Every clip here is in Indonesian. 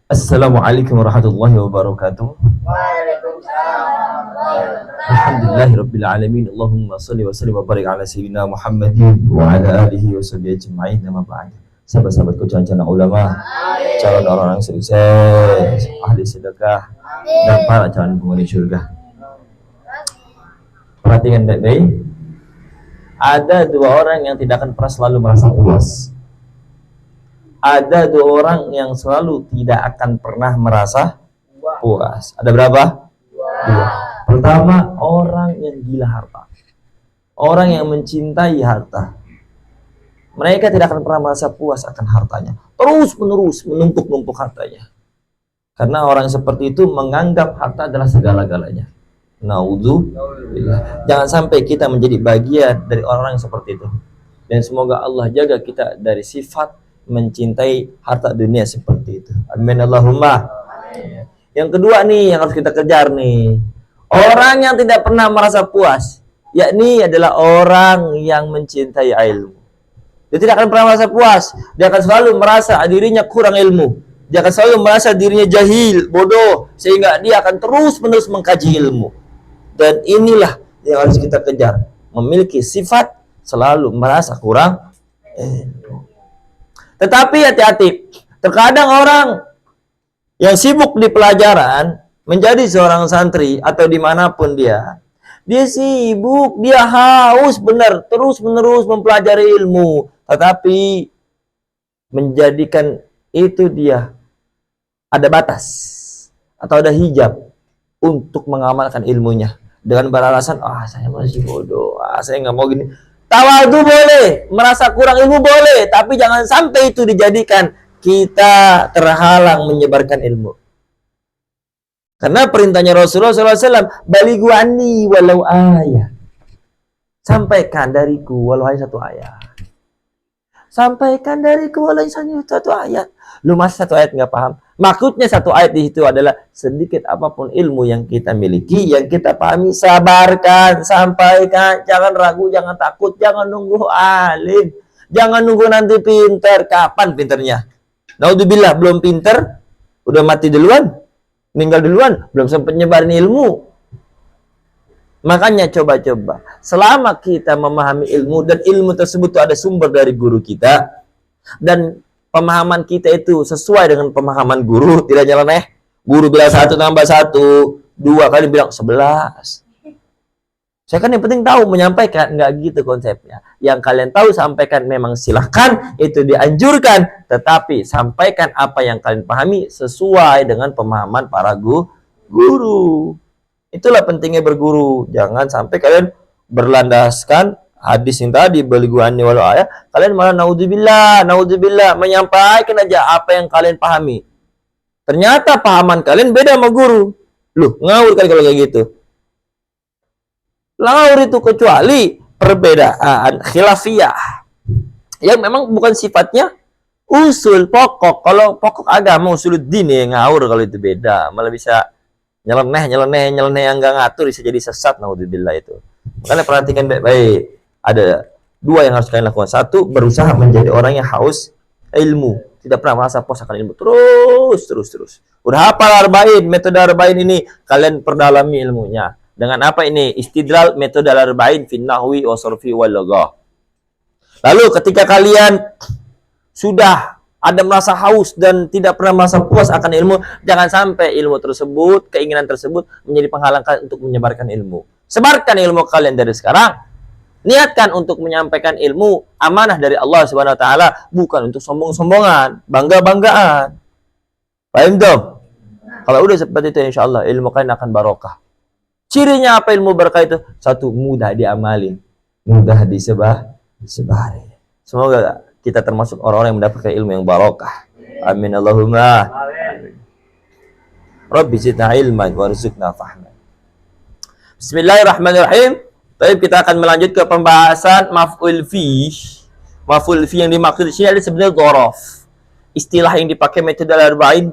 Assalamualaikum warahmatullahi wabarakatuh. Alhamdulillahirabbil alamin. Allahumma shalli wa sallim wa barik ala sayyidina Muhammadin wa ala alihi wa sahbihi ajma'in. Nama ba'd. Sahabat-sahabatku, calon ulama, calon orang-orang sukses, ahli sedekah, dan para calon penghuni surga. Perhatikan baik-baik. Ada dua orang yang tidak akan pernah selalu merasa puas. Ada dua orang yang selalu tidak akan pernah merasa puas. Ada berapa? Dua. Pertama, orang yang gila harta. Orang yang mencintai harta. Mereka tidak akan pernah merasa puas akan hartanya. Terus menerus menumpuk-numpuk hartanya. Karena orang seperti itu menganggap harta adalah segala-galanya. Naudzubillah. Jangan sampai kita menjadi bagian dari orang yang seperti itu. Dan semoga Allah jaga kita dari sifat mencintai harta dunia seperti itu. Amin Allahumma. Yang kedua nih yang harus kita kejar nih. Orang yang tidak pernah merasa puas, yakni adalah orang yang mencintai ilmu. Dia tidak akan pernah merasa puas. Dia akan selalu merasa dirinya kurang ilmu. Dia akan selalu merasa dirinya jahil, bodoh, sehingga dia akan terus-menerus mengkaji ilmu. Dan inilah yang harus kita kejar. Memiliki sifat selalu merasa kurang ilmu. Tetapi hati-hati, terkadang orang yang sibuk di pelajaran, menjadi seorang santri atau dimanapun dia sibuk, dia haus benar, terus-menerus mempelajari ilmu, tetapi menjadikan itu dia ada batas atau ada hijab untuk mengamalkan ilmunya dengan beralasan, saya masih bodoh, saya nggak mau gini. Tawadu boleh, merasa kurang ilmu boleh, tapi jangan sampai itu dijadikan kita terhalang menyebarkan ilmu. Karena perintahnya Rasulullah SAW, balighu anni walau ayat. Sampaikan dariku walau hanya satu ayat. Sampaikan dariku walau hanya satu ayat. Lu masa satu ayat nggak paham? Maksudnya satu ayat di situ adalah sedikit apapun ilmu yang kita miliki, yang kita pahami, sabarkan, sampaikan, jangan ragu, jangan takut, jangan nunggu alim, jangan nunggu nanti pinter. Kapan pinternya? Naudzubillah, belum pinter, udah mati duluan, meninggal duluan, belum sempat nyebarin ilmu. Makanya coba-coba, selama kita memahami ilmu dan ilmu tersebut itu ada sumber dari guru kita, dan pemahaman kita itu sesuai dengan pemahaman guru, tidak nyeleneh. Guru bilang 1 tambah 1, 2 kali bilang 11. Saya kan yang penting tahu menyampaikan, enggak gitu konsepnya. Yang kalian tahu sampaikan, memang silahkan, itu dianjurkan, tetapi sampaikan apa yang kalian pahami sesuai dengan pemahaman para guru. Itulah pentingnya berguru. Jangan sampai kalian berlandaskan hadis yang tadi, balighu anni walau ayat, kalian malah naudzubillah menyampaikan aja apa yang kalian pahami. Ternyata pahaman kalian beda sama guru. Loh, ngawur kali kalau kayak gitu. Ngawur itu kecuali perbedaan khilafiyah yang memang bukan sifatnya usul pokok. Kalau pokok agama usuluddin ya ngawur kalau itu beda. Malah bisa nyeleneh yang enggak ngatur, bisa jadi sesat, naudzubillah itu. Makanya perhatikan baik-baik. Ada dua yang harus kalian lakukan. Satu, berusaha menjadi orang yang haus ilmu, tidak pernah merasa puas akan ilmu. Terus. Udah hafal arba'in, metode arba'in ini kalian perdalami ilmunya. Dengan apa ini? Istidlal metode arba'in fin nahwi wa sarfi wal laghah. Lalu ketika kalian sudah ada merasa haus dan tidak pernah merasa puas akan ilmu, jangan sampai ilmu tersebut, keinginan tersebut menjadi penghalang kalian untuk menyebarkan ilmu. Sebarkan ilmu kalian dari sekarang. Niatkan untuk menyampaikan ilmu amanah dari Allah Subhanahu wa taala, bukan untuk sombong-sombongan, bangga-banggaan. Paham dong? Kalau udah seperti itu, insyaallah ilmu kalian akan barokah. Cirinya apa ilmu berkah itu? Satu, mudah diamalin, mudah disebari. Semoga kita termasuk orang-orang yang mendapatkan ilmu yang barokah. Amin Allahumma. Amin. Rabbi zidna ilman warzuqna fahman. Bismillahirrahmanirrahim. Baik, kita akan melanjut ke pembahasan maf'ul fi. Maf'ul fi yang dimaksud di sini adalah sebenarnya dhorof. Istilah yang dipakai metode al-arba'in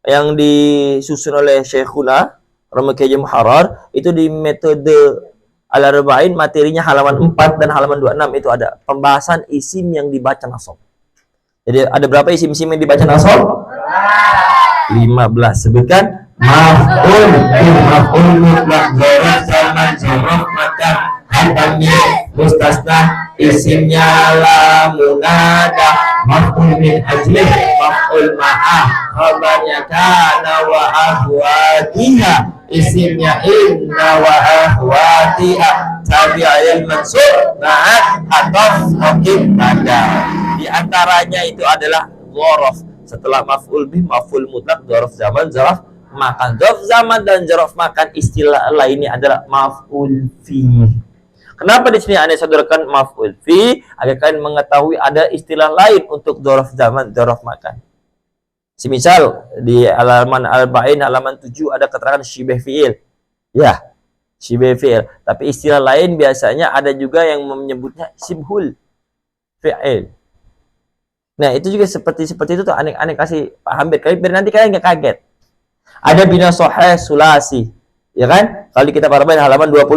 yang disusun oleh Syekhuna Ramaki Muharrar, itu di metode al-arba'in materinya halaman 4 dan halaman 26 itu ada pembahasan isim yang dibaca nasab. Jadi ada berapa isim-isim yang dibaca nasab? 15. Sebutkan. Maf'ul mutlaq dzaraf zaman dzaraf makan hadamnya mustasna isimnya la munada maf'ul min ajli maf'ul ma'ah khabarnya kana wa ahwatiha isimnya inna wa ahwatiha tabi'il mansub ma'at ataf mubtada. Di antaranya itu adalah dzaraf. Setelah maf'ul bih, maf'ul mutlaq, dzaraf zaman, dzaraf makan. Dzaraf zaman dan dzaraf makan istilah lainnya adalah maf'ul fi. Kenapa di sini Anda sodorkan maf'ul fi? Agar kalian mengetahui ada istilah lain untuk dzaraf zaman, dzaraf makan. Semisal di halaman Al-Ba'in halaman 7 ada keterangan syibah fi'il. Ya, syibah fi'il. Tapi istilah lain biasanya ada juga yang menyebutnya sibhul fi'il. Nah, itu juga seperti itu tuh aneh kasih paham biar nanti kalian nggak kaget. Ada bina sahih sulasi, ya kan? Kalau kita parabain halaman 21.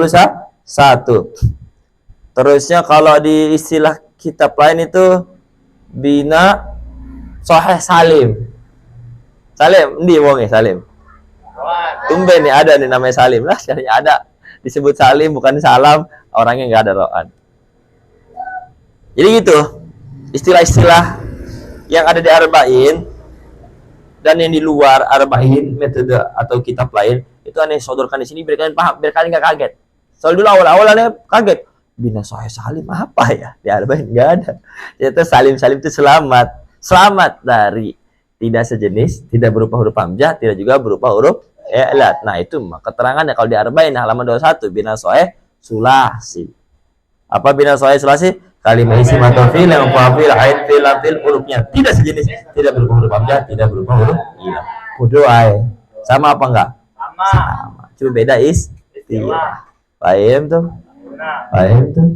Terusnya kalau di istilah kitab lain itu bina sahih salim. Salim, ndi wonge Salim? Tumben nih ada nih namanya Salim lah, sekalinya ada disebut Salim bukan salam, orangnya nggak ada roan. Jadi gitu, istilah-istilah yang ada di Arba'in dan yang di luar Arba'in metode atau kitab lain itu aneh sodorkan di sini biar kalian paham, biar kalian nggak kaget. Soal dulu awal aneh kaget, bina sahih salim apa ya di Arba'in nggak ada. Ternyata salim itu selamat dari tidak sejenis, tidak berupa huruf hamzah, tidak juga berupa huruf i'lad. Nah itu keterangannya kalau di Arba'in halaman 21 bina sahih sulasi. Apa bina sahih sulasi? Kalimah isim atau fi'il yang fa'il ain fi'il hurufnya tidak sejenis, tidak berupa huruf hamzah, tidak berupa huruf i'lad. Bodoh ae. Sama apa enggak? Sama. Cuma beda istilah. Paham tuh? Paham tuh?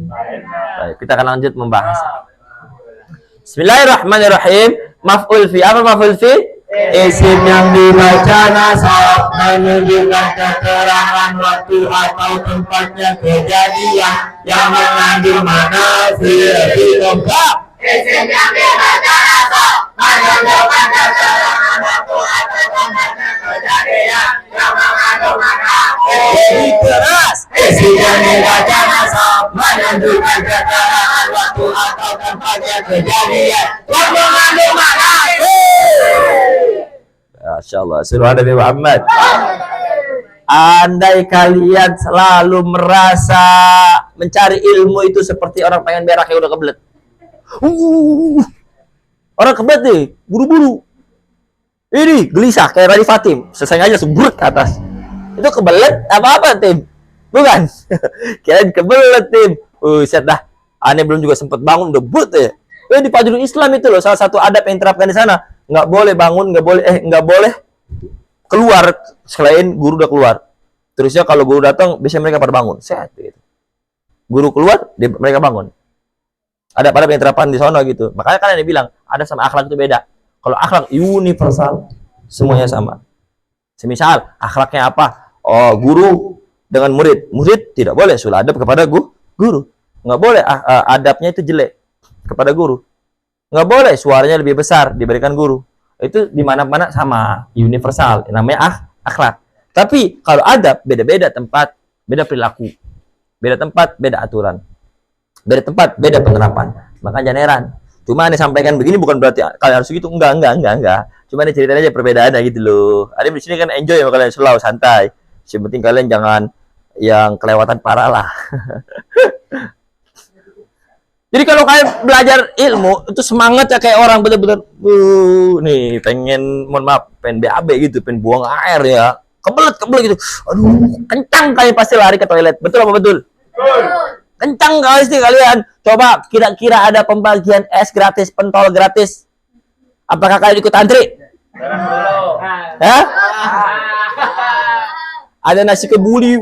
Baik, kita akan lanjut membahas. Bismillahirrahmanirrahim. Maf'ul fi, apa maf'ul fi? Isim yang dibaca nasab menunjukkan keterangan waktu atau tempatnya kejadian yang mengandung makna fi'il lengkap. Isim yang dibaca nasab menunjukkan keterangan waktu atau tempatnya kejadian yang mengandung makna fi'il keras. Isim yang dibaca nasab menunjukkan keterangan waktu atau tempatnya kejadian yang mengandung makna Masya Allah, suruh Nabi Muhammad. Andai kalian selalu merasa mencari ilmu itu seperti orang pengen berak yang udah kebelet. Orang kebelet nih, buru-buru. Ini gelisah kayak Radhi Fatim, selesai aja sembrut ke atas. Itu kebelet apa tim? Bukan? Kirain kebelet tim. Set dah. Aneh belum juga sempat bangun udah but ya. Di Fajrul Islam itu loh salah satu adab yang diterapkan di sana. Nggak boleh bangun, nggak boleh keluar selain guru udah keluar. Terusnya kalau guru datang, biasanya mereka pada bangun. Sehat gitu. Guru keluar, mereka bangun. Ada pada yang diterapkan di sana gitu. Makanya kan yang bilang ada sama akhlak itu beda. Kalau akhlak universal, semuanya sama. Semisal akhlaknya apa? Oh, guru dengan murid tidak boleh suladab kepada guru. Nggak boleh adabnya itu jelek kepada guru. Nggak boleh suaranya lebih besar diberikan guru. Itu di mana-mana sama, universal, namanya akhlak. Tapi kalau adab beda-beda tempat, beda perilaku. Beda tempat, beda aturan. Beda tempat, beda penerapan. Maka jangan heran. Cuma Anda sampaikan begini bukan berarti kalian harus gitu. Enggak. Cuma Anda ceritain aja perbedaannya gitu loh. Ada di sini kan enjoy ya kalian, slow, santai. Yang penting kalian jangan yang kelewatan parah lah. Jadi kalau kalian belajar ilmu itu semangat ya kayak orang bener-bener nih pengen BAB gitu, pengen buang air ya. Kebelet gitu. Aduh, kencang kalian pasti lari ke toilet. Betul apa betul? Betul. Kencang pasti kalian. Coba kira-kira ada pembagian es gratis, pentol gratis. Apakah kalian ikut antri? Hah? Ada nasi kebuli,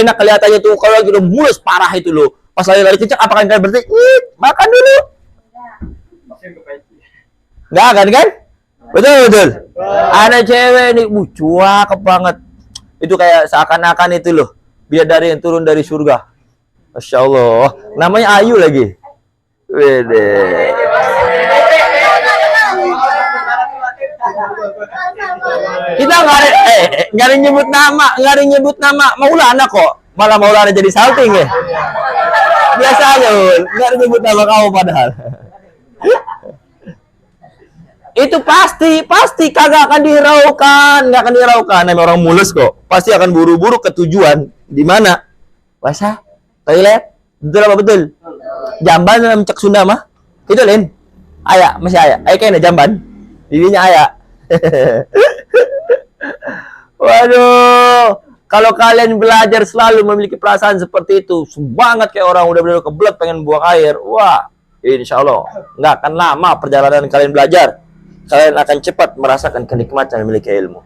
enak kelihatannya tuh kalau lagi udah mulus parah itu loh. Pas lari kencang, apakah kalian berhenti? Makan dulu. Nggak kan? Betul. Ada cewek nih, cuak banget. Itu kayak seakan-akan itu loh, bidadari yang turun dari surga. Masya Allah. Namanya Ayu lagi. Wede. Kita nggak ada nyebut nama Maulana kok. Malah Maulana jadi salting ya. Biasa aja, nggak ada nyebut nama kamu padahal. Itu pasti kagak akan dihiraukan, nggak akan dihiraukan. Namanya orang mulus kok, pasti akan buru-buru ke tujuan. Di mana? Basah, toilet, betul apa betul? Jamban dalam cek Sunda mah, itu lain. Ayak, masih ayak. Ayak kayaknya jamban, dirinya ayak. Waduh, kalau kalian belajar selalu memiliki perasaan seperti itu, semangat kayak orang udah benar kebelet pengen buang air, wah, insya Allah nggak akan lama perjalanan kalian belajar. Kalian akan cepat merasakan kenikmatan memiliki ilmu.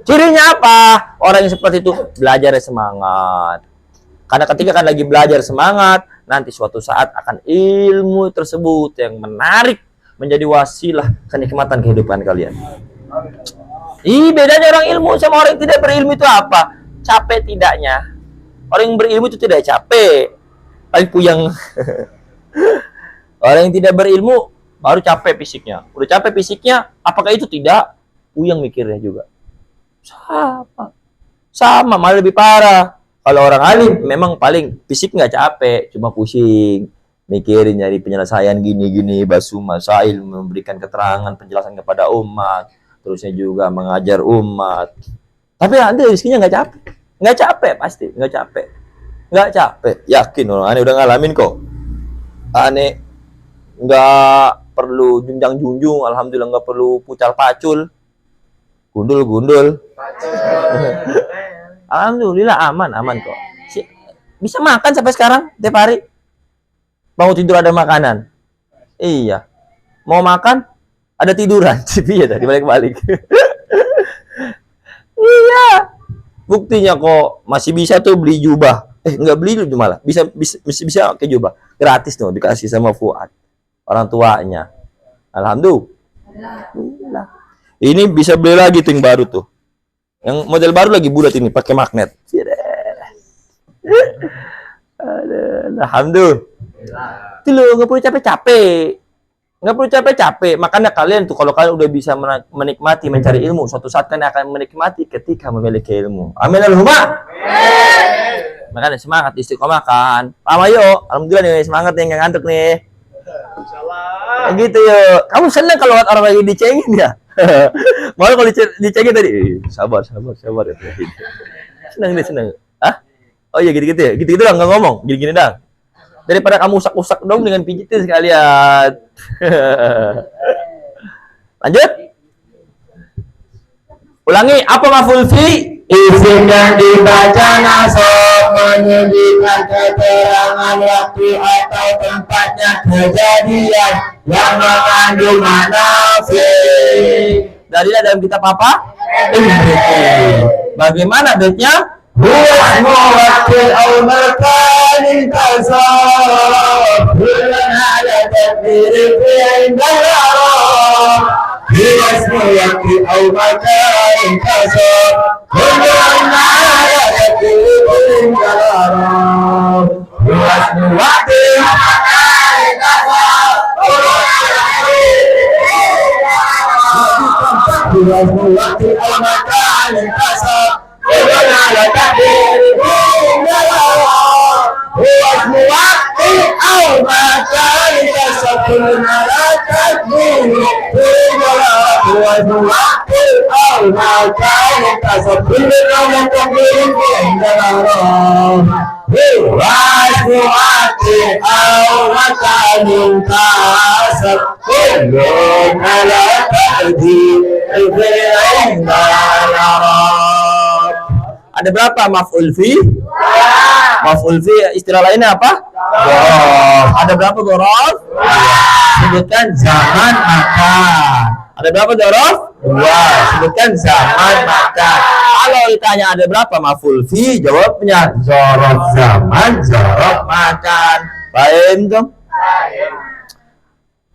Cirinya apa? Orang yang seperti itu belajar semangat. Karena ketika kan lagi belajar semangat, nanti suatu saat akan ilmu tersebut yang menarik menjadi wasilah kenikmatan kehidupan kalian. Bedanya orang ilmu sama orang yang tidak berilmu itu apa? Capek tidaknya. Orang yang berilmu itu tidak capek, paling puyeng. Orang yang tidak berilmu baru capek fisiknya. Udah capek fisiknya, apakah itu tidak puyeng mikirnya juga? Sama, malah lebih parah. Kalau orang alim memang paling fisik nggak capek, cuma pusing mikirin nyari penyelesaian gini-gini, basu masail, memberikan keterangan penjelasan kepada umat, terusnya juga mengajar umat. Tapi nanti rezekinya nggak capek pasti, nggak capek. Yakin orang aneh udah ngalamin kok. Aneh nggak perlu junjang-junjung, alhamdulillah nggak perlu pucal pacul, gundul. Alhamdulillah aman kok. Bisa makan sampai sekarang tiap hari. Bangun tidur ada makanan. Iya. Mau makan ada tiduran. Iya tadi balik-balik. Iya. Buktinya kok masih bisa tuh beli jubah. Nggak beli dulu malah. Bisa ke jubah. Gratis tuh dikasih sama Fuad. Orang tuanya. Alhamdulillah. Ini bisa beli lagi tuh yang baru tuh. Yang model baru lagi bulat ini pakai magnet. Alhamdulillah. Itu loh, nggak perlu capek-capek. Makanya kalian tuh kalau kalian udah bisa menikmati mencari ilmu, suatu saat kalian akan menikmati ketika memiliki ilmu. Amin Allahumma. Makanya semangat istiqomah kan. Yuk. Alhamdulillah nih semangat nih yang ngantuk nih. Insyaallah. Gitu yuk. Kamu seneng kalau orang lagi dicengin ya? Malah kalau dicengin tadi, sabar ya. Seneng. Hah? Oh iya gitu ya. Gitu lah nggak ngomong. Gini dah. Daripada kamu usak-usak dong dengan pijitin sekalian. Lanjut. Ulangi, apa maf'ul fi? Isim yang dibaca nasab menyebutkan keterangan waktu atau tempatnya kejadian yang mengandung makna fi. Darilah dalam kitab apa? Bagaimana bednya? Huwa muwakkil aw makanin tasawwuf bulan ala tadbir fi indal Hias muwakkil aw makanin tasawwuf bulan ala tadbir fi indal Hias muwakkil makanin tasawwuf Hias muwakkil aw makanin tasawwuf على تحرير هو اسم وقت أو مكان تسكن على تكبير هو اسم وقت أو مكان تسكن على تكبير عند الأرام هو اسم وقت أو مكان تسكن على تكبير عند الأرام. Ada berapa maf'ul fi? Maf'ul fi istilah lainnya apa? Dhorof. Ada berapa dhorof? Sebutkan zaman makan. Ada berapa dhorof? 2. Sebutkan zaman makan. Kalau ditanya ada berapa maf'ul fi, jawabnya dhorof zaman, dhorof makan. Paham dong?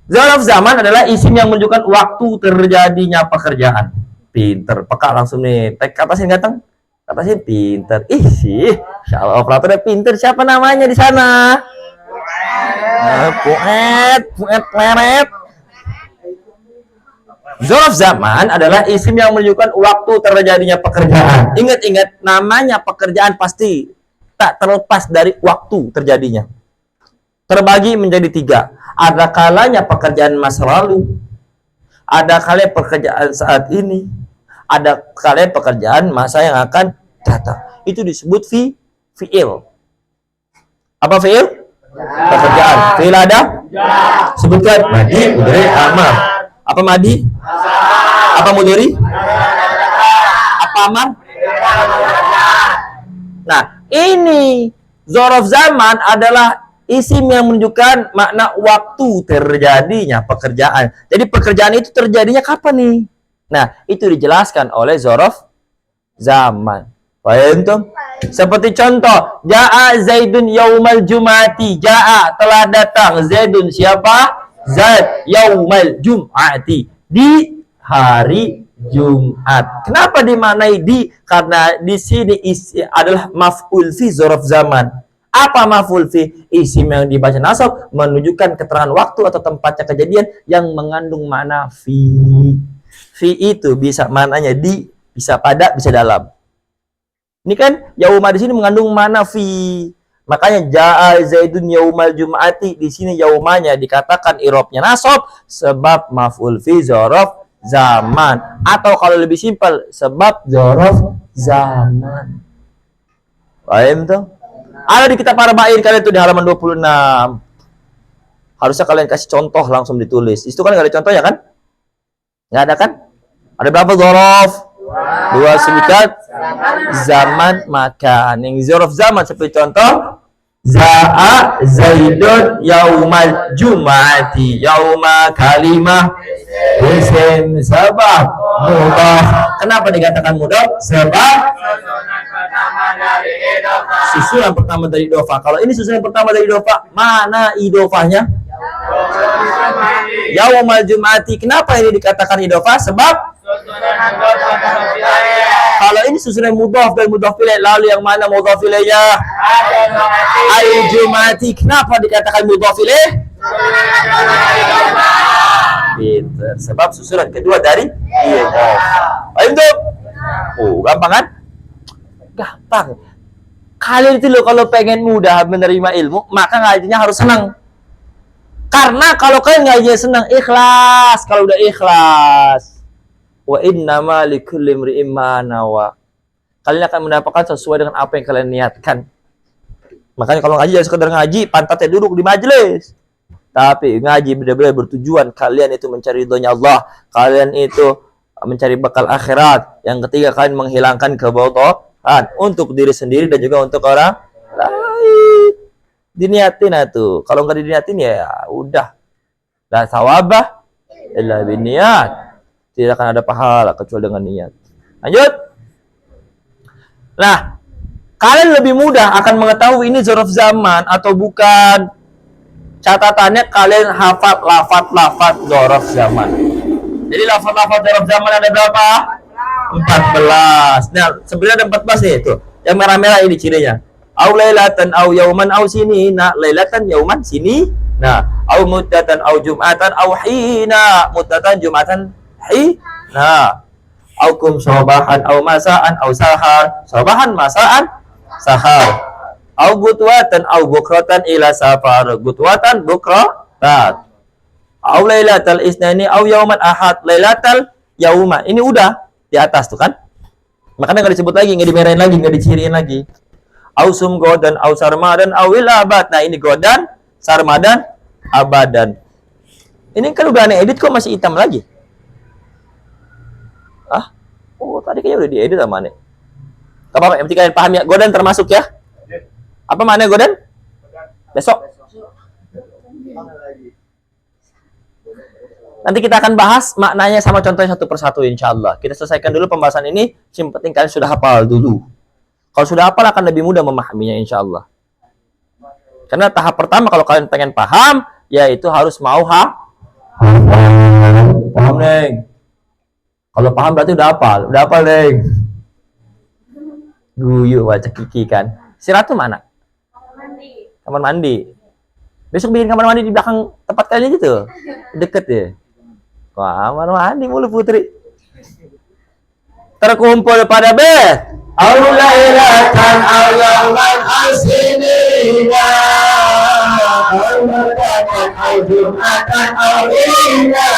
Dhorof zaman adalah isim yang menunjukkan waktu terjadinya pekerjaan. Pinter, peka langsung nih. Kata sih datang. Kata sih pinter. Sih, insyaallah operatornya pinter. Siapa namanya di sana? Puet leret. Dzaraf zaman adalah isim yang menunjukkan waktu terjadinya pekerjaan. Ingat-ingat, namanya pekerjaan pasti tak terlepas dari waktu terjadinya. Terbagi menjadi 3. Ada kalanya pekerjaan masa lalu, ada kalanya pekerjaan saat ini, ada kalanya pekerjaan masa yang akan datang. Itu disebut fi'il. Apa fi'il? Pekerjaan. Fi'il ada? Sebutkan. Madi, mudhari, amar. Apa madi? Apa mudhari? Apa amar? Nah, ini dzaraf zaman adalah isim yang menunjukkan makna waktu terjadinya pekerjaan. Jadi pekerjaan itu terjadinya kapan nih? Nah, itu dijelaskan oleh dzaraf zaman. Paham tuh? Seperti contoh, Ja'a Zaidun yaumal jum'ati. Ja'a telah datang. Zaidun siapa? Zaid yaumal jum'ati. Di hari Jumat. Kenapa dimaknai di? Karena di sini isi adalah maf'ul fi dzaraf zaman. Apa maf'ul fi? Isim yang dibaca nasab menunjukkan keterangan waktu atau tempatnya kejadian yang mengandung makna fi. Fi itu bisa maknanya di, bisa pada, bisa dalam. Ini kan yauma di sini mengandung makna fi. Makanya ja'a Zaidun yaumal jum'ati, di sini yaumanya dikatakan i'rabnya nasab sebab maf'ul fi dzaraf zaman, atau kalau lebih simpel sebab dzaraf zaman. Paham tuh? Ada di kitab Arba'in kalian tuh di halaman 26. Harusnya kalian kasih contoh langsung ditulis. Itu kan nggak ada contohnya kan? Nggak ada kan? Ada berapa dzaraf? 2 singkat zaman makan. Yang dzaraf zaman seperti contoh Za'a Zaidun yaumal jum'ati. Yauma kalimah isim sabab mudhaf. Kenapa dikatakan mudhaf? Sebab susunan pertama dari idhofah. Kalau ini susunan pertama dari idhofah, mana idhofahnya? Yaumal jum'ati. Kenapa ini dikatakan idhofah? Sebab kalau ini susunan mudhaf dan mudhaf ilaih, lalu yang mana mudhaf ilaihnya? Al-jum'ati. Kenapa dikatakan mudhaf ilaih? Pinter. Sebab susunan kedua dari idhofah. Paham tuh? Oh, gampang kan? Gampang. Kalian itu loh kalau pengen mudah menerima ilmu, maka ngajinya harus senang. Karena kalau kalian ngajinya senang, ikhlas. Kalau udah ikhlas, wa innama likulli imri'in ma nawa. Kalian akan mendapatkan sesuai dengan apa yang kalian niatkan. Makanya kalau ngaji jangan sekedar ngaji, pantatnya duduk di majelis. Tapi ngaji benar-benar bertujuan kalian itu mencari ridhonya Allah. Kalian itu mencari bekal akhirat. Yang ketiga, kalian menghilangkan kebodohan untuk diri sendiri dan juga untuk orang lain. Diniatin tuh. Kalau nggak diniatin ya udah. La sawabah illa binniat. Tidak akan ada pahala kecuali dengan niat. Lanjut. Nah, kalian lebih mudah akan mengetahui ini dzaraf zaman atau bukan. Catatannya kalian hafal lafaz-lafaz dzaraf zaman. Jadi lafaz-lafaz dzaraf zaman ada berapa? 14. Nah, sebenarnya ada 14 nih itu. Yang merah-merah ini cirinya. Au lailatan au yauman au sinina. Lailatan yauman sini. Nah, au muddatan au jum'atan au hina. Muddatan jum'atan nah, aukum sobahan au masaan au sahar. Sobahan masaan sahar. Au gutwatan au bukratan ila safar. Gutwatan bukratan. Au lailatal isnani au yauman ahad. Lailatal yauma. Ini udah di atas tuh kan. Makanya nggak disebut lagi, nggak dimerahin lagi, nggak diciriin lagi. Au sum godan au sarmadan au abad. Nah, ini godan, sarmadan, abadan. Ini kan udah aneh edit kok masih hitam lagi. Oh, tadi kayaknya udah diedit sama Ane. Gak apa-apa, yang penting kalian paham ya. Godan termasuk ya. Apa maknanya godan? Besok. Nanti kita akan bahas maknanya sama contohnya satu persatu insya Allah. Kita selesaikan dulu pembahasan ini. Yang penting kalian sudah hafal dulu. Kalau sudah hafal akan lebih mudah memahaminya insya Allah. Karena tahap pertama kalau kalian pengen paham, yaitu harus mau paham, Neng. Kalau paham berarti udah hafal, Neng. Guyu baca Kiki kan. Si Ratu mana? Kamar mandi. Besok bikin kamar mandi di belakang tempat kalian gitu. Deket ya. Kamar mandi mulu putri. Terkumpul pada bed. Aulailatan awyaman asinina. Aulatan aujumatan aulina.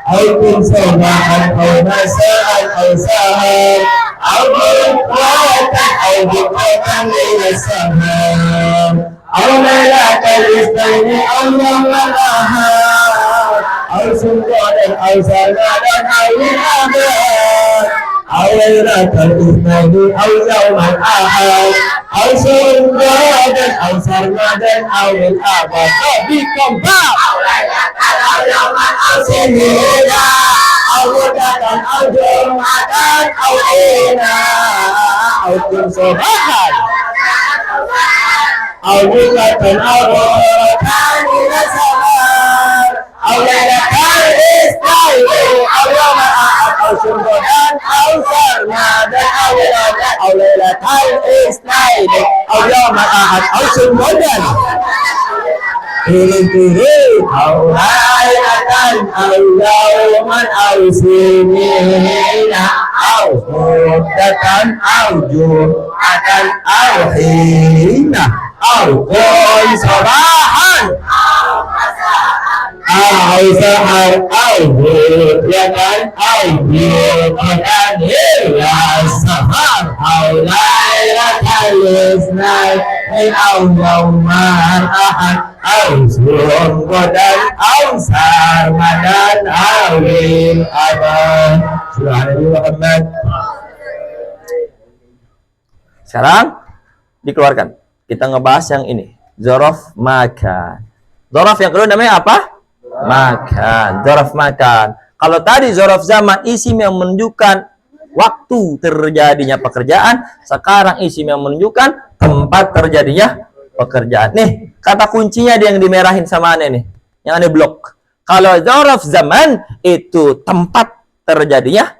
Aukun sobahan aumasaan ausahan. Aulatan aujumatan lilasahan. Aulailatan istaini awyaman ahad. Aulsunqadan aulsanadan aulinadan. Aulailatan istaini awyaman ahad. Aulsunqadan aulsanadan aulinadan. Nabi kompak. Aulailatan awyaman asinina. Aulatan aujumatan aulina. Aukun sobahan Aulatan aulatan ilasahan. Aulatan istaini awyaman ahad. Aulsunqadan aulsanadan aulinadan. Aulatan istaini awyaman ahad. Aulsunqadan Pilih-pilih aulailatan awyaman ausinina. Aulatan aujumatan aulina. Aukun sobahan Ausahar aulhudyatan aujumatan hilasahar. Aulailatan isnaini awyaman ahad. Aulsunqadan aulsarmadan awil abad. Subhanallah Muhammad. Sekarang dikeluarkan. Kita ngebahas yang ini. Dzaraf makan. Dzaraf yang kedua namanya apa? Makan. Dzaraf makan. Kalau tadi dzaraf zaman isim yang menunjukkan waktu terjadinya pekerjaan, sekarang isim yang menunjukkan tempat terjadinya pekerjaan. Nih, kata kuncinya dia yang dimerahin sama aneh nih. Yang aneh blok. Kalau dzaraf zaman itu tempat terjadinya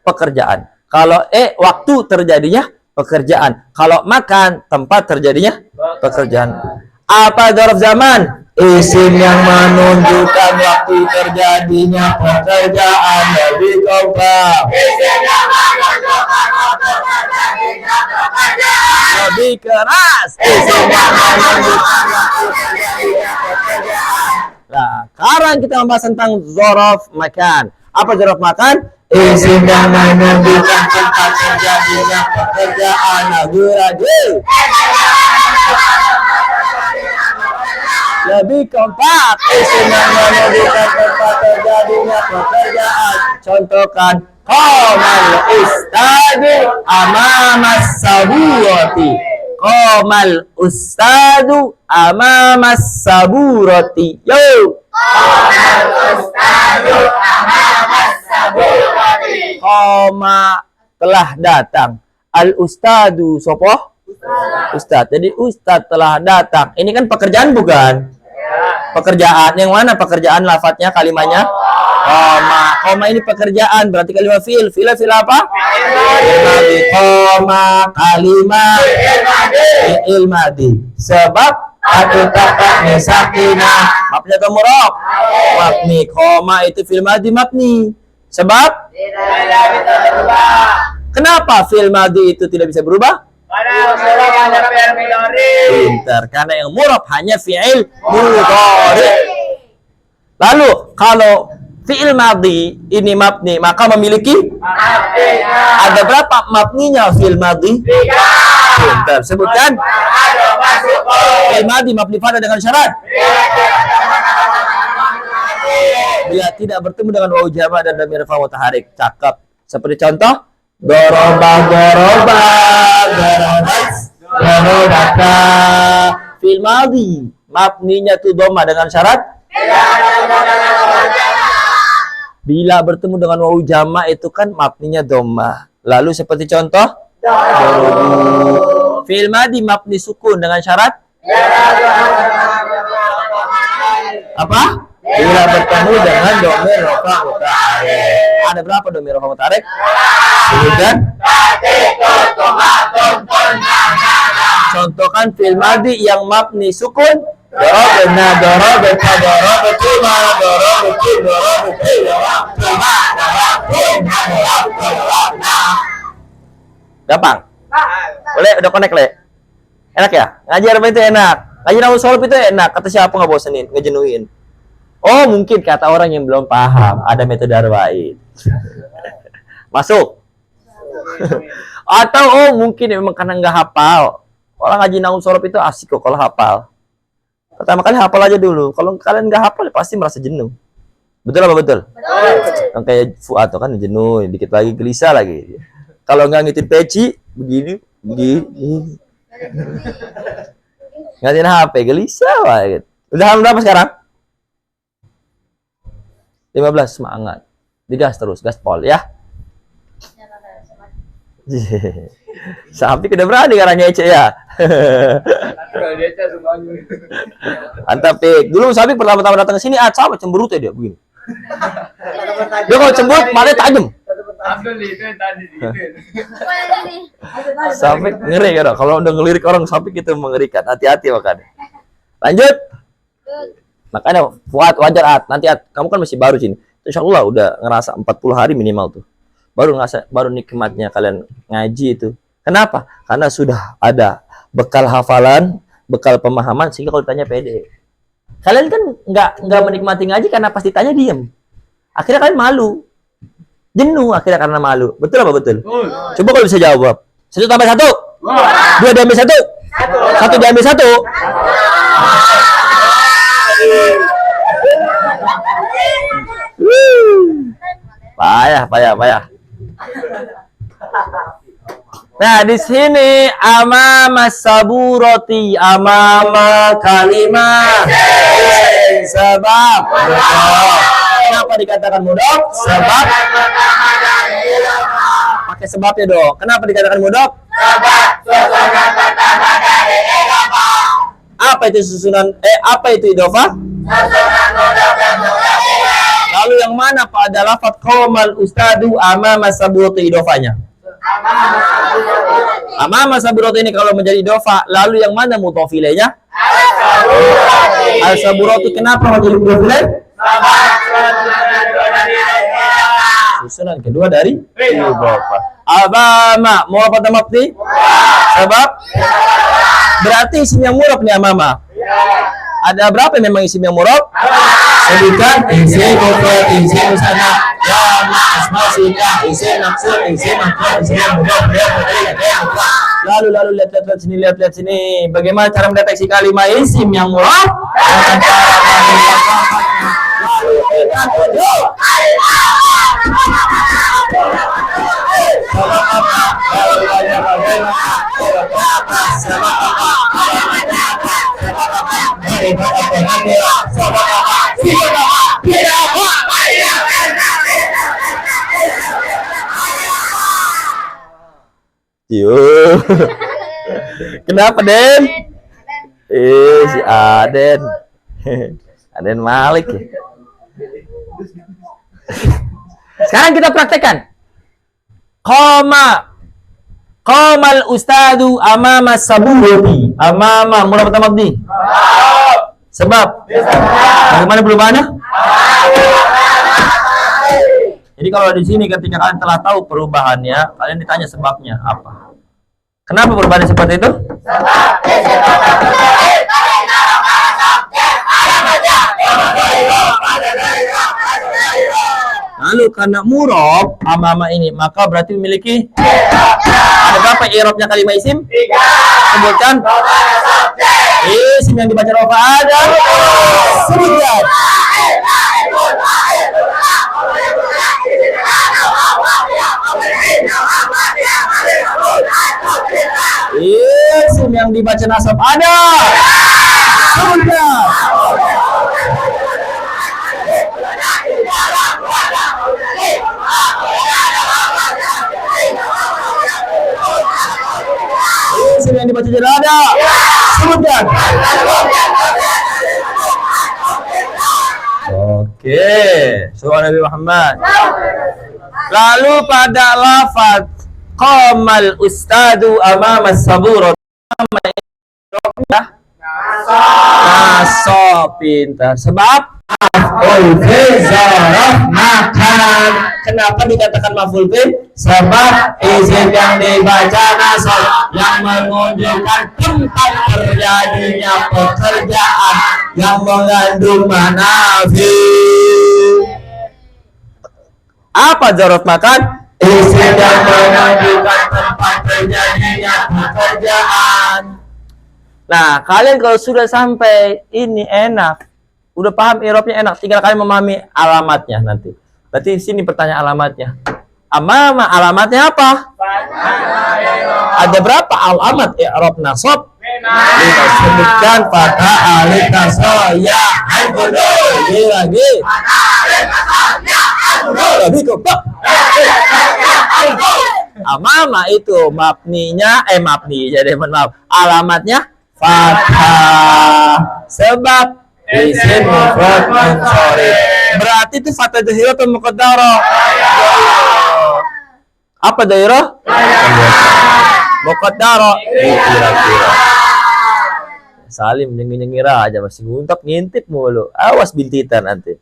pekerjaan. Kalau waktu terjadinya pekerjaan. Kalau makan tempat terjadinya pekerjaan. Apa dzaraf zaman? Isim yang menunjukkan waktu terjadinya pekerjaan. Lebih kompak. Isim yang menunjukkan waktu terjadinya pekerjaan. Lebih keras. Isim yang menunjukkan waktu terjadinya pekerjaan. Nah, sekarang kita membahas tentang dzaraf makan. Apa dzaraf makan? Isim yang menunjukkan tempat terjadinya pekerjaan. Lagi. Lebih kompak. Isim yang menunjukkan tempat terjadinya pekerjaan. Contohkan. Qamal ustadu amamas saburati. Qamal ustadu amamas saburati. Yo. Qamal ustadu amamas saburati. Qama telah datang. Al ustadu sopo? Ustadz. Jadi ustadz telah datang. Ini kan pekerjaan bukan? Pekerjaan yang mana pekerjaan lafadznya kalimatnya? Koma ini pekerjaan berarti kalimat fi'il. Fi'il apa? Koma kalimat fi'il madi. Sebab atau takaknya sakinah. Mabni atau murab? Mabni. Koma itu fi'il madi mabni. Sebab? Kenapa fi'il madi itu tidak bisa berubah? Karena murab hanya fi'il mudhari. Pintar, karena yang murab hanya fi'il mudhari. Lalu kalau fi'il madhi ini mabni, maka memiliki mabninya. Ada berapa mabninya fi'il madhi? 3. Pintar, sebutkan. Fi'il madhi mabni pada dengan syarat bila tidak bertemu dengan wawu jama' dan dhamir fa mutaharik. Cakep. Seperti contoh Dorobat dorobata. Fi'il madhi mabninya tu dhamma dengan syarat bila bertemu dengan wawu jama' itu kan mabninya dhamma. Lalu seperti contoh dorobu. Fi'il madhi mabni sukun dengan syarat apa? Bila bertemu dengan dhamir rafa mutaharik. Ada berapa dhamir rafa mutaharik? Sebutkan. Contohkan fi'il madhi yang mabni sukun Dorobna, dorobna, dorobna, gampang. Boleh, udah connect, Le? Enak ya? Ngajar apa itu enak? Ngajar nahu solop itu enak. Kata siapa nggak bosenin, ngejenuhin? Oh, mungkin kata orang yang belum paham, ada metode arwa'in. Masuk. Atau oh mungkin memang karena nggak hafal. Orang ngaji nahu solop itu asik kok kalau hafal. Pertama kali hafal aja dulu. Kalau kalian nggak hafal pasti merasa jenuh. Betul apa betul? Betul. Kayak Fuad kan jenuh, dikit lagi gelisah lagi. Kalau nggak ngitin peci, begini. Ngatin HP, gelisah banget. Udah hafal berapa sekarang? 15, semangat. Digas terus, gaspol ya. Sampai udah berani karena Ece ya. Mantap, Pik. Dulu Sapi pertama-tama datang ke sini, sama cemberut ya dia begini. Dia kalau cemberut matanya tajam. Sampai ngeri kan? Kalau udah ngelirik orang Sapi kita mengerikan. Hati-hati makanya. Lanjut. Makanya Fuad wajar nanti kamu kan masih baru sini. Insya Allah udah ngerasa 40 hari minimal tuh. Baru nikmatnya kalian ngaji itu. Kenapa? Karena sudah ada bekal hafalan, bekal pemahaman sehingga kalau ditanya pede. Kalian kan nggak menikmati ngaji karena pasti tanya diem. Akhirnya kalian malu. Jenuh akhirnya karena malu. Betul apa betul? Coba kalau bisa jawab. 1 tambah 1. 2 diambil 1. 1 diambil 1. Payah. Nah, di sini amama saburoti, amama kalimah. Sebab. Kenapa dikatakan mudhaf? Sebab. Pakai sebabnya dong. Kenapa dikatakan mudhaf? Apa itu susunan? Apa itu idhofah? Lalu yang mana pada lafaz qamal ustadu amama saburoti idhofahnya? Amama saburoti ini kalau menjadi idhofah, lalu yang mana mudhaf ilaihnya? Al-saburoti. Kenapa menjadi mudhaf ilaih? Susunan kedua dari idhofah. Amama mudhaf atau mabni? Sebab berarti isim yang murab nih amama. Ada berapa memang isim yang murab? Sebutkan isim mufrad, isim musanna, jama', asma sittah, isim maksud, isim maf'ul, isim mudhaf. Lalu lihat sini. Bagaimana cara mendeteksi kalimat isim yang murab? Yo. Kenapa, Den? Si Aden. Aden Malik ya. Sekarang kita praktekkan. Qamal ustadu amama saburoti. Amama murab atau mabni? Sebab. Bagaimana perubahannya? Jadi kalau di sini ketika kalian telah tahu perubahannya, kalian ditanya sebabnya apa? Kenapa perubahannya seperti itu? Lalu karena murab amama ini, maka berarti memiliki ada berapa i'rabnya kalimat isim? 3. Sebutkan. Isim yang dibaca rafa ada. Sebutkan. Isim yang dibaca nasab ada. Sebutkan. Isim yang dibaca jar ada. Sebutkan. Oke, surah Nabi Muhammad. Lalu pada lafaz qamal ustadu amama saburah, Nasab. Pintar. Sebab maf'ul fi'il dzaraf makan. Kenapa dikatakan maf'ul fi'il? Sebab isim yang dibaca nasab yang menunjukkan tempat terjadinya pekerjaan yang mengandung makna fi'il. Apa dzaraf makan? Isim yang menunjukkan tempat terjadinya pekerjaan. Nah, kalian kalau sudah sampai ini enak, udah paham i'rabnya enak, tinggal kalian memahami alamatnya nanti. Berarti sini pertanyaan alamatnya. Amama alamatnya apa? Ada berapa alamat i'rab nasab? Disebutkan fathah alif kasrah ya alif lagi. Lagi kok. Amama itu mabninya mabni jadi maaf. Alamatnya fathah. Sebab isim mufrad munsharif. Berarti itu fathah zahirah atau muqaddarah? Apa dairah? Muqaddarah. Kira-kira. Salim nyengir-nyengir aja masih ngintip mulu. Awas bintitan nanti.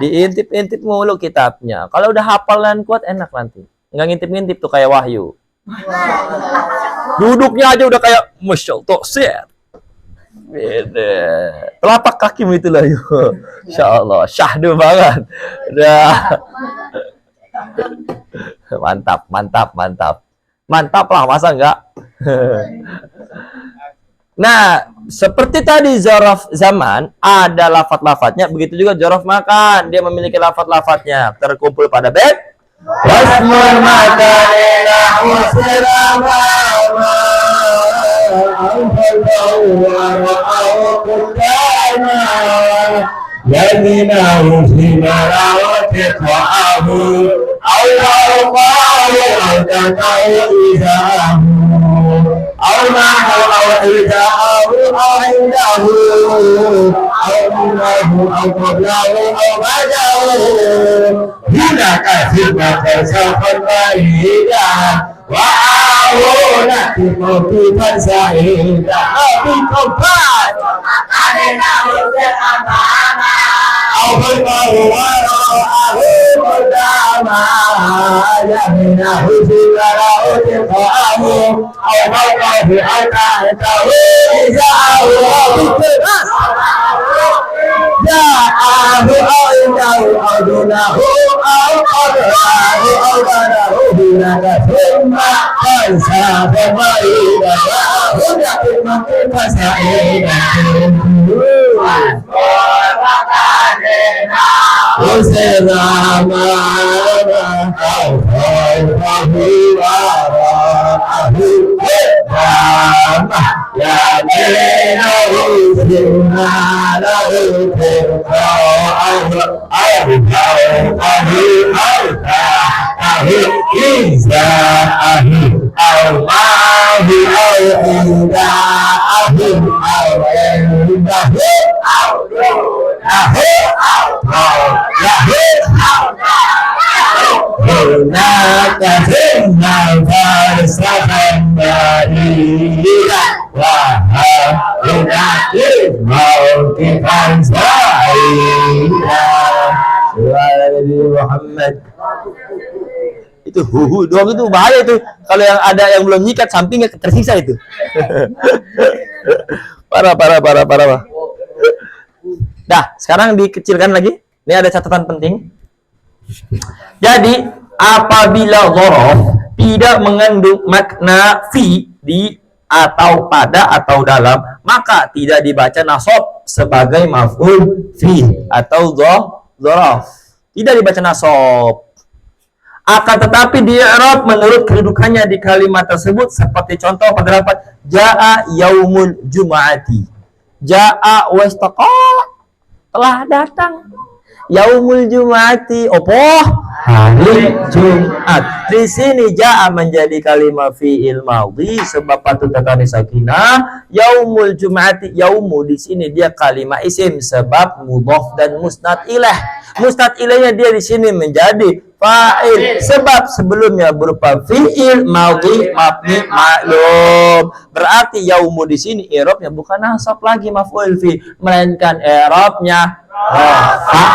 Diintip-intip mulu kitabnya. Kalau udah hafal dan kuat enak nanti. Enggak ngintip-ngintip tuh kayak Wahyu. Duduknya aja udah kayak Masya Allah, set. Beda. Telapak kakimu itulah yuk. Insya Allah, syahdu banget. Udah. Mantap lah, masa enggak? Nah, seperti tadi zaraf zaman ada lafaz-lafaznya, begitu juga zaraf makan, dia memiliki lafaz-lafaznya terkumpul pada bait. Wasmul makanina usirama yadinahu simarawati ta'ahu Allahu qawwa'atahu izahu Allahu awidahu awidahu Allahu aqablahu awadahu Hunaka sibatan safan bahidah Wa'awuna kifofifan sa'idah Abikofat Makanina usir amana Awallahu wara'ahu mudama Yaminahu sigara'u tiqa'ahu Awallahu ana'atahu iza'ahu Abikofat Ja'ahu awindahu adunahu Al-Qadhahu al-Qadhahu Binaka summa Al-Safa ma'idatahu Yakin makin masa'idatahu Al-Qadhahu Usirama Al-Qadhahu Wara'ahu Dama Yaminahu Sinnalahu Muhammad itu doang itu bahaya itu kalau yang ada yang belum nyikat sampingnya tersisa itu. parah. Dah, sekarang dikecilkan lagi. Ini ada catatan penting. Jadi apabila dzaraf tidak mengandung makna fi di atau pada atau dalam, maka tidak dibaca nasab sebagai maf'ul fi atau dzaraf. Tidak dibaca nasab. Akan tetapi di i'rab menurut kedudukannya di kalimat tersebut, seperti contoh pada lafaz jaa yaumul jumu'ati. Jaa wastaqa telah datang. Yaumul jumu'ati opo hari Jumat. Di sini ja'a menjadi kalimat fi'il madhi sebab patut tatani sakinah. Yaumul Jum'ati, yaumu di sini dia kalimat isim sebab mudhaf dan musnad ilaih. Musnad ilaihnya dia di sini menjadi fa'il sebab sebelumnya berupa fi'il madhi mabni ma'lum. Berarti yaumu di sini i'rabnya bukan nasab lagi maf'ul fi, melainkan i'rabnya rafa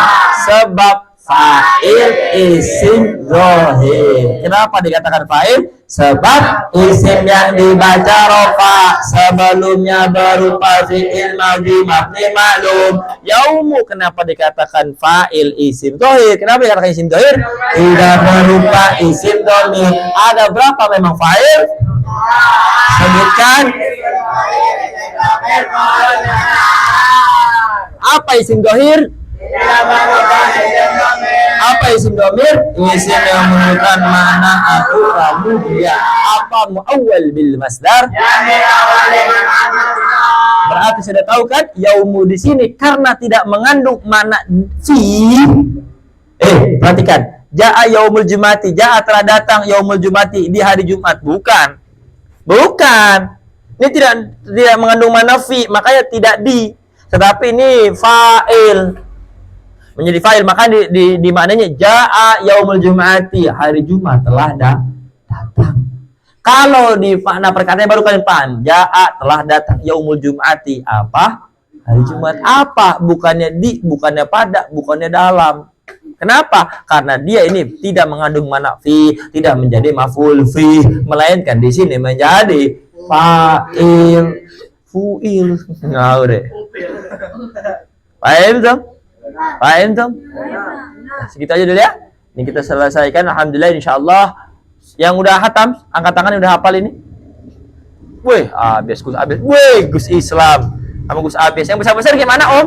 sebab fa'il isim zahir. Kenapa dikatakan fa'il? Sebab isim yang dibaca rafa sebelumnya berupa fi'il madhi mabni ma'lum. Yaumu kenapa dikatakan fa'il isim zahir? Kenapa dikatakan isim zahir? Tidak berupa isim dhamir. Ada berapa memang fa'il? Sebutkan. Apa isim zahir? Apa isim dhamir? Isim yang menunjukkan mana aku, kamu, dia. Apa muawwal bil masdar? Berarti sudah tahu kan? Yaumu di sini karena tidak mengandung mana fi. Perhatikan. Ja'a yaumul jumati. Ja'a telah datang yaumul jumati di hari Jumat. Bukan. Ini tidak mengandung mana fi, makanya tidak di. Tetapi ini fa'il. Menjadi fa'il, maka di maknanya ja'a yaumul jum'ati, hari Jumat telah datang. Kalau di makna perkataannya baru kalian paham, ja'a telah datang yaumul jum'ati, apa? Hari Jumat. Apa? Bukannya di, bukannya pada, bukannya dalam. Kenapa? Karena dia ini tidak mengandung mana fi, tidak menjadi maf'ul fi, melainkan di sini menjadi fa'il, fu'il. Ngau deh. Paham dong? Paham dong? Nah, segitu aja dulu ya. Ini kita selesaikan. Alhamdulillah, insyaallah. Yang udah hatam, angkat tangan yang udah hafal ini. Wih, Gus Abis. Wih, Gus Islam. Sama Gus Abis. Yang besar-besar gimana, Om?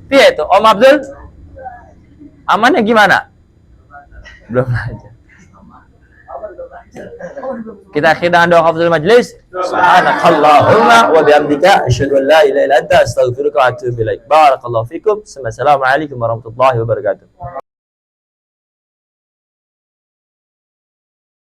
Iya itu, Om Abdul. Amannya gimana? Belum aja. Kita akhiri dengan doa kafaratul majlis. Subhanakallahumma wa bihamdika asyhadu an la ilaha illa anta astaghfiruka wa atubu ilaik. Barakallahu fikum. Assalamualaikum warahmatullahi wabarakatuh.